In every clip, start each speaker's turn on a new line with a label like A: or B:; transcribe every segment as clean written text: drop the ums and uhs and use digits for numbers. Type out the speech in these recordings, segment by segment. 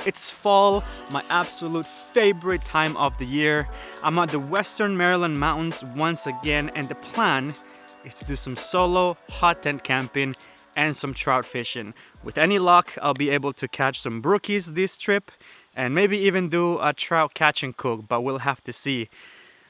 A: It's fall, my absolute favorite time of the year. I'm at the Western Maryland mountains once again, and the plan is to do some solo hot tent camping and some trout fishing. With any luck, I'll be able to catch some brookies this trip and maybe even do a trout catch and cook, but we'll have to see.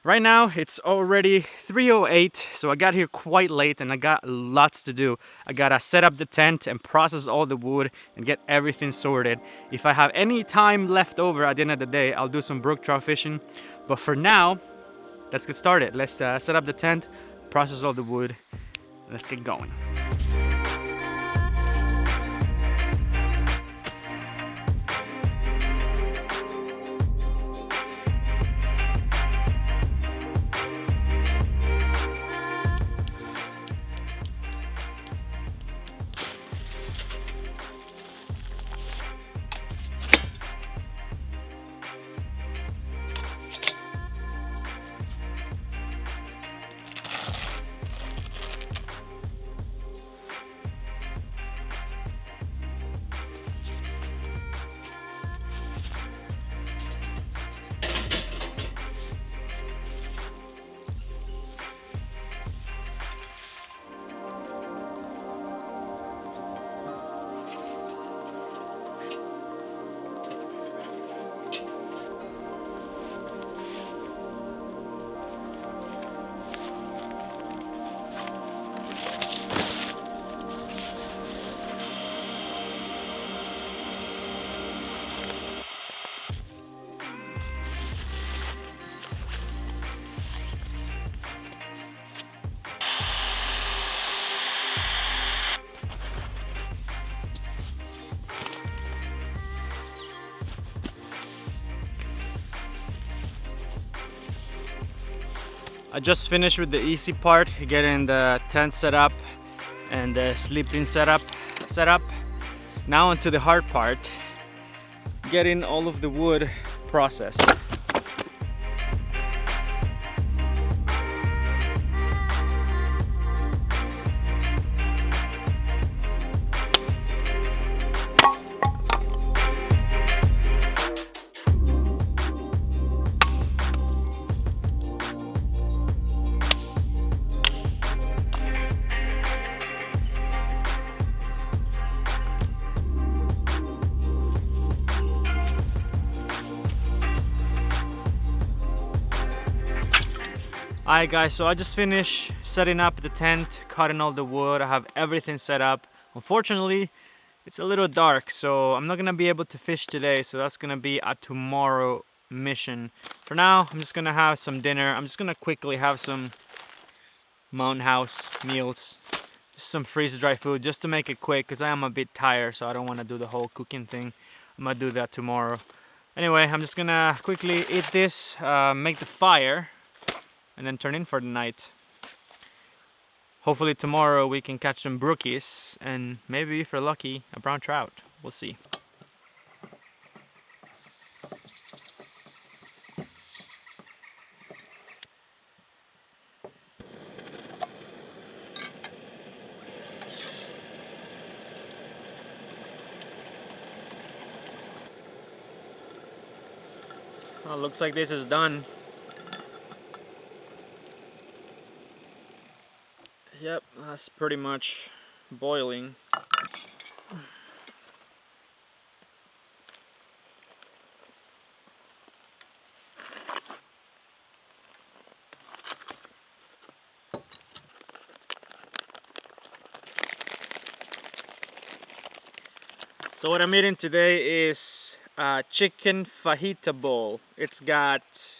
A: Right now it's already 3:08, so I got here quite late and I got lots to do. I gotta set up the tent and process all the wood and get everything sorted. If I have any time left over at the end of the day, I'll do some brook trout fishing. But for now, let's get started. Let's set up the tent, process all the wood, and let's get going. I just finished with the easy part, getting the tent set up and the sleeping setup. Now onto the hard part, getting all of the wood processed. Alright guys, so I just finished setting up the tent, cutting all the wood. I have everything set up. Unfortunately, it's a little dark, so I'm not gonna be able to fish today, so that's gonna be a tomorrow mission. For now, I'm just gonna have some dinner. I'm just gonna quickly have some mountain house meals, just some freeze-dried food, just to make it quick, because I am a bit tired, so I don't want to do the whole cooking thing. I'm gonna do that tomorrow. Anyway, I'm just gonna quickly eat this, make the fire, and then turn in for the night. Hopefully tomorrow we can catch some brookies and maybe, if we're lucky, a brown trout. We'll see. Well, looks like this is done. Yep, that's pretty much boiling. So what I'm eating today is a chicken fajita bowl. It's got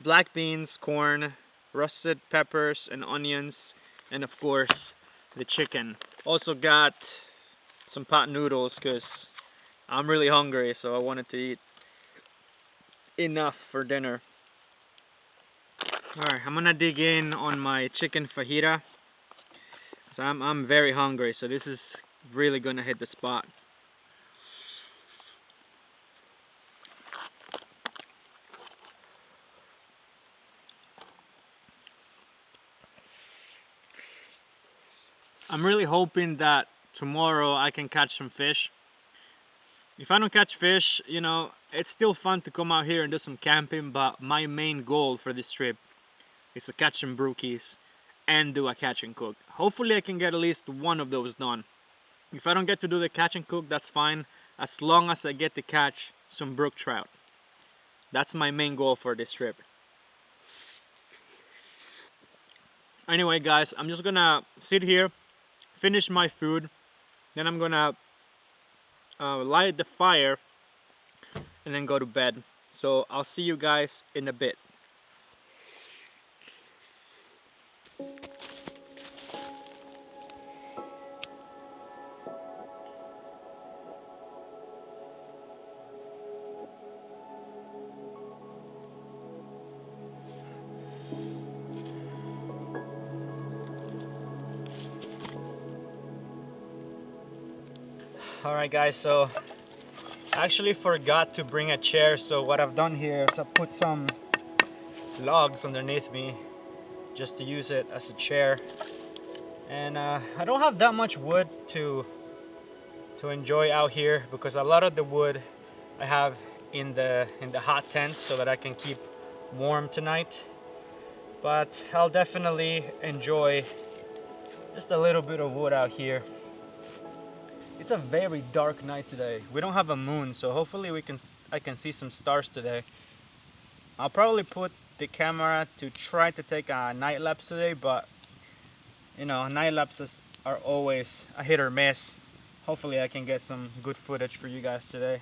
A: black beans, corn, roasted peppers and onions, and of course the chicken. Also got some pot noodles because I'm really hungry, so I wanted to eat enough for dinner. Alright, I'm gonna dig in on my chicken fajita. So I'm very hungry, so this is really gonna hit the spot. I'm really hoping that tomorrow I can catch some fish. If I don't catch fish, you know, it's still fun to come out here and do some camping, but my main goal for this trip is to catch some brookies and do a catch and cook. Hopefully I can get at least one of those done. If I don't get to do the catch and cook, that's fine, as long as I get to catch some brook trout. That's my main goal for this trip. Anyway guys, I'm just gonna sit here, finish my food, then I'm gonna light the fire and then go to bed. So I'll see you guys in a bit. Alright guys, so I actually forgot to bring a chair, so what I've done here is I put some logs underneath me just to use it as a chair. And I don't have that much wood to enjoy out here, because a lot of the wood I have in the hot tent so that I can keep warm tonight. But I'll definitely enjoy just a little bit of wood out here. It's a very dark night today. We don't have a moon, so hopefully I can see some stars today. I'll probably put the camera to try to take a night lapse today, but you know, night lapses are always a hit or miss. Hopefully I can get some good footage for you guys today.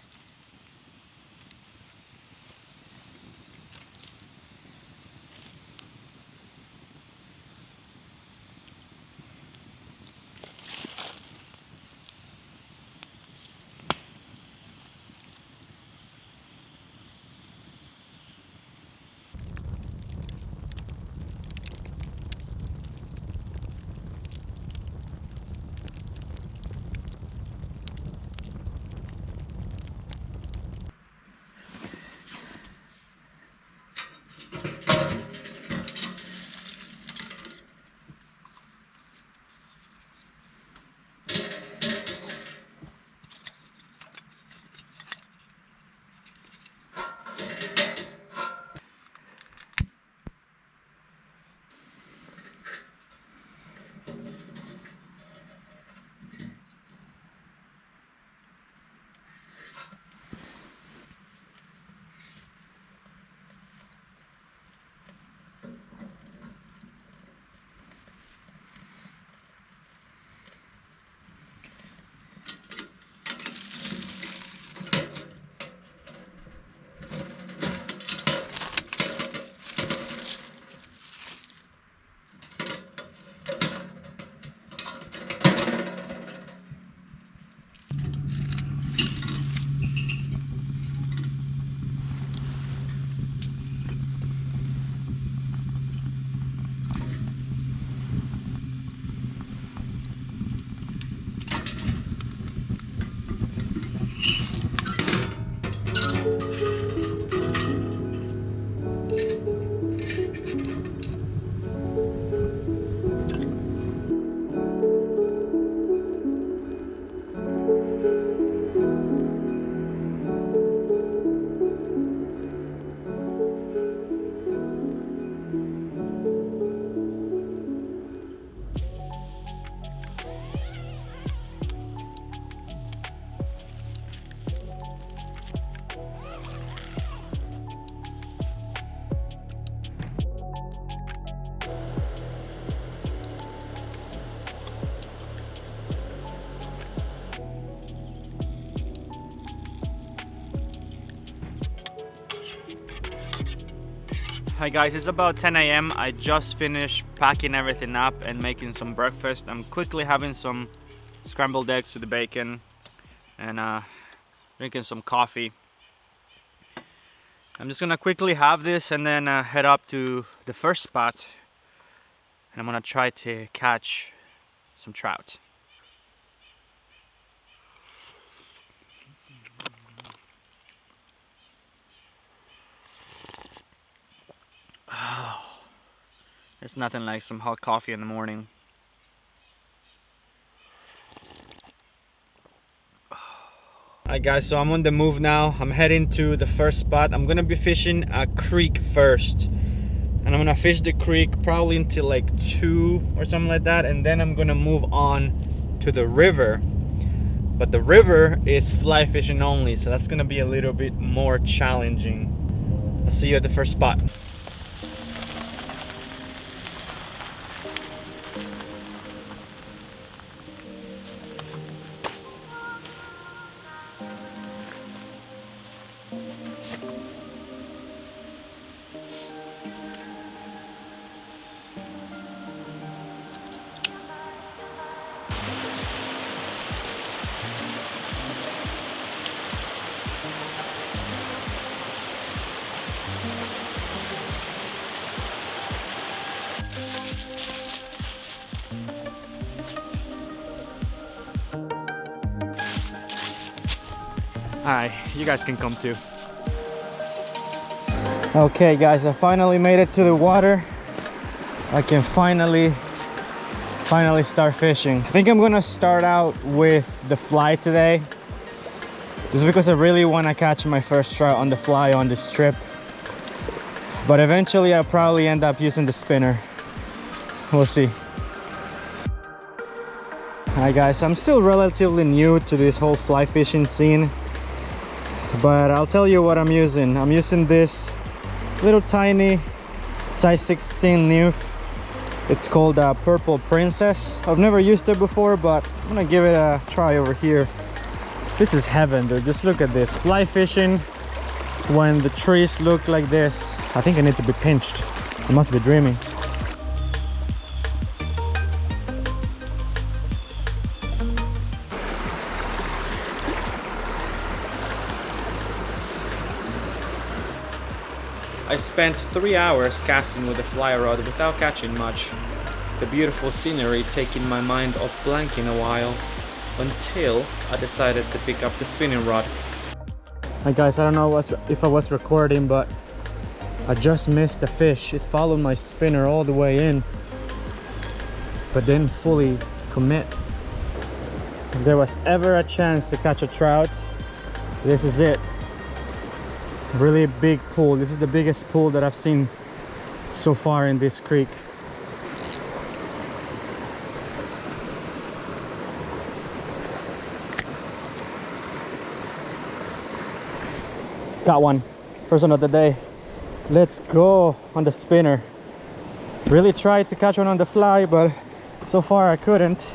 A: Hi guys, it's about 10 a.m. I just finished packing everything up and making some breakfast. I'm quickly having some scrambled eggs with the bacon and drinking some coffee. I'm just gonna quickly have this and then head up to the first spot, and I'm gonna try to catch some trout. There's nothing like some hot coffee in the morning. Alright guys, so I'm on the move now. I'm heading to the first spot. I'm gonna be fishing a creek first. And I'm gonna fish the creek probably until like 2 or something like that. And then I'm gonna move on to the river. But the river is fly fishing only, so that's gonna be a little bit more challenging. I'll see you at the first spot. Alright, you guys can come too. Okay guys, I finally made it to the water. I can finally start fishing. I think I'm gonna start out with the fly today, just because I really want to catch my first trout on the fly on this trip. But eventually I'll probably end up using the spinner. We'll see. Hi guys, I'm still relatively new to this whole fly fishing scene, but I'll tell you what I'm using. I'm using this little tiny size 16 nymph. It's called Purple Princess. I've never used it before, but I'm gonna give it a try over here. This is heaven, dude. Just look at this. Fly fishing when the trees look like this. I think I need to be pinched. I must be dreaming. I spent 3 hours casting with a fly rod without catching much. The beautiful scenery taking my mind off blanking a while, until I decided to pick up the spinning rod. Hi guys, I don't know if I was recording, but I just missed the fish. It followed my spinner all the way in, but didn't fully commit. If there was ever a chance to catch a trout, this is it. Really big pool. This is the biggest pool that I've seen so far in this creek. Got one. First one of the day. Let's go on the spinner. Really tried to catch one on the fly, but so far I couldn't.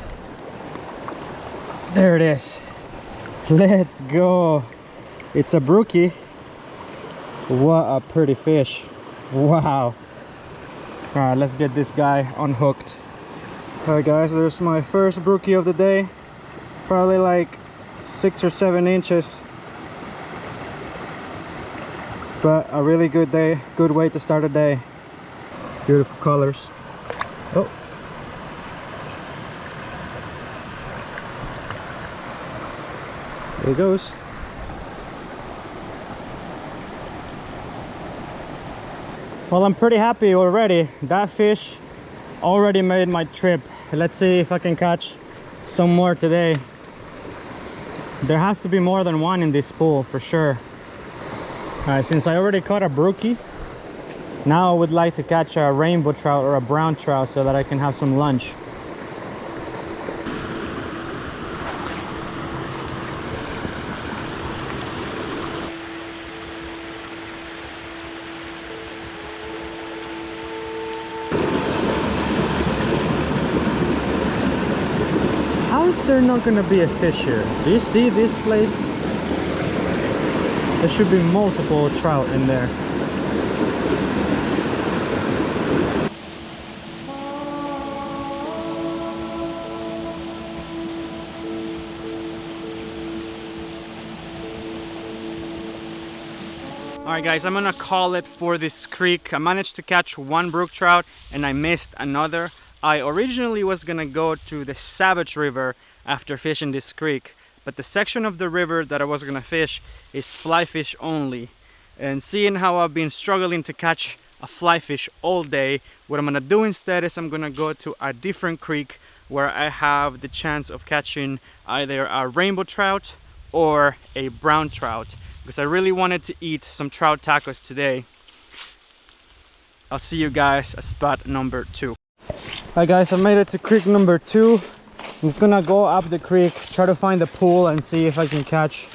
A: There it is. Let's go. It's a brookie. What a pretty fish. Wow. Alright, let's get this guy unhooked. Alright guys, there's my first brookie of the day. Probably like 6 or 7 inches. But a really good day, good way to start a day. Beautiful colors. Oh. There he goes. Well, I'm pretty happy already. That fish already made my trip. Let's see if I can catch some more today. There has to be more than one in this pool for sure. Alright, since I already caught a brookie, now I would like to catch a rainbow trout or a brown trout so that I can have some lunch. How is there not gonna be a fish here? Do you see this place? There should be multiple trout in there. Alright guys, I'm gonna call it for this creek. I managed to catch one brook trout and I missed another. I originally was gonna go to the Savage River after fishing this creek, but the section of the river that I was gonna fish is fly fish only. And seeing how I've been struggling to catch a fly fish all day, what I'm gonna do instead is I'm gonna go to a different creek where I have the chance of catching either a rainbow trout or a brown trout, because I really wanted to eat some trout tacos today. I'll see you guys at spot number 2. Hi guys, I made it to creek number 2. I'm just gonna go up the creek, try to find the pool and see if I can catch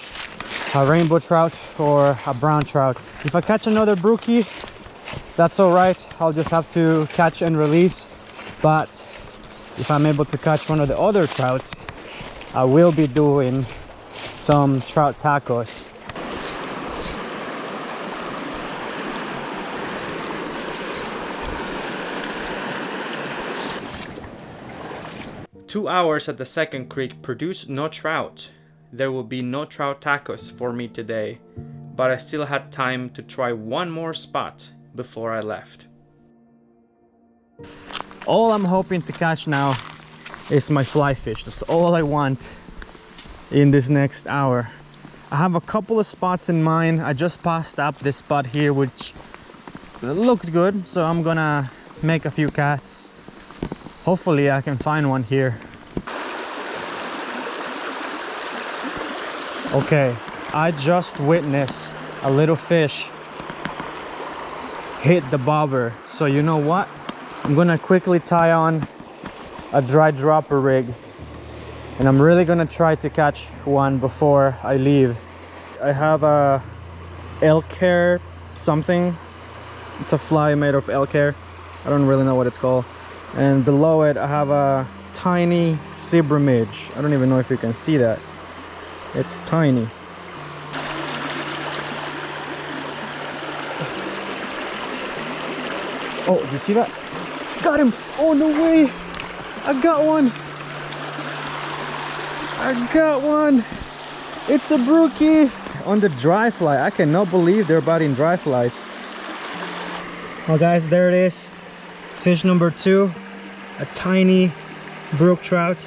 A: a rainbow trout or a brown trout. If I catch another brookie, that's all right. I'll just have to catch and release. But if I'm able to catch one of the other trout, I will be doing some trout tacos. Two hours at the second creek produced no trout. There will be no trout tacos for me today, but I still had time to try one more spot before I left. All I'm hoping to catch now is my fly fish. That's all I want in this next hour. I have a couple of spots in mind. I just passed up this spot here which looked good, so I'm gonna make a few casts. Hopefully I can find one here. Okay, I just witnessed a little fish hit the bobber. So you know what? I'm gonna quickly tie on a dry dropper rig, and I'm really gonna try to catch one before I leave. I have a elk hair something. It's a fly made of elk hair. I don't really know what it's called. And below it I have a tiny zebra midge. I don't even know if you can see that. It's tiny. Oh, do you see that? Got him! Oh, no way! I got one! I got one! It's a brookie! On the dry fly. I cannot believe they're biting dry flies. Well guys, there it is. Fish number 2. A tiny brook trout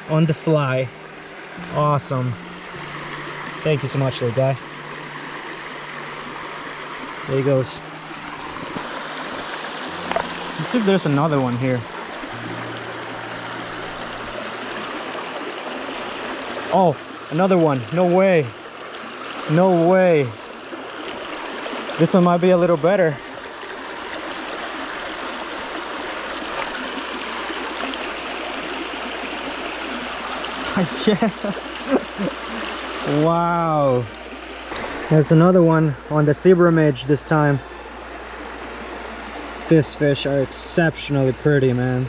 A: on the fly. Awesome. Thank you so much, little guy. There he goes. Let's see if there's another one here. Oh, another one. No way. No way. This one might be a little better. Yeah. Wow. There's another one on the zebra midge this time. These fish are exceptionally pretty, man.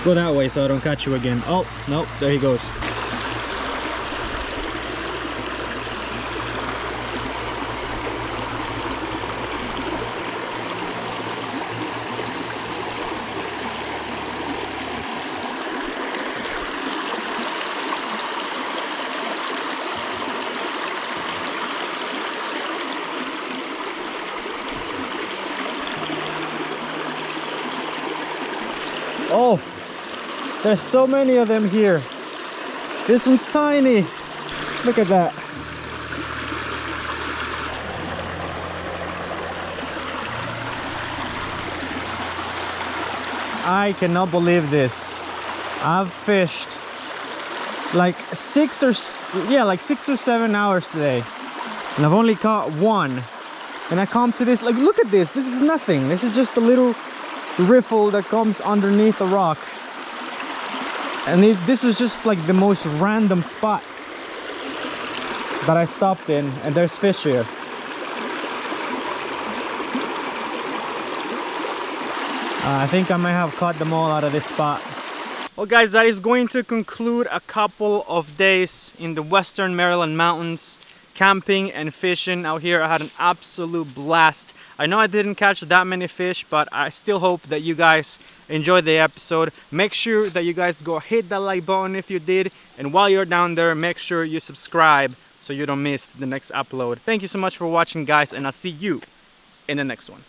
A: Go that way so I don't catch you again. Oh, no, there he goes. Oh, there's so many of them here. This one's tiny. Look at that. I cannot believe this. I've fished like 6 or 7 hours today, and I've only caught one. And I come to this, like, look at this. This is nothing. This is just a little riffle that comes underneath a rock, and this was just like the most random spot that I stopped in, and there's fish here. I think I might have caught them all out of this spot. Well guys, that is going to conclude a couple of days in the Western Maryland mountains, camping and fishing out here. I had an absolute blast. I know I didn't catch that many fish, but I still hope that you guys enjoyed the episode. Make sure that you guys go hit that like button if you did, and while you're down there, make sure you subscribe so you don't miss the next upload. Thank you so much for watching guys, and I'll see you in the next one.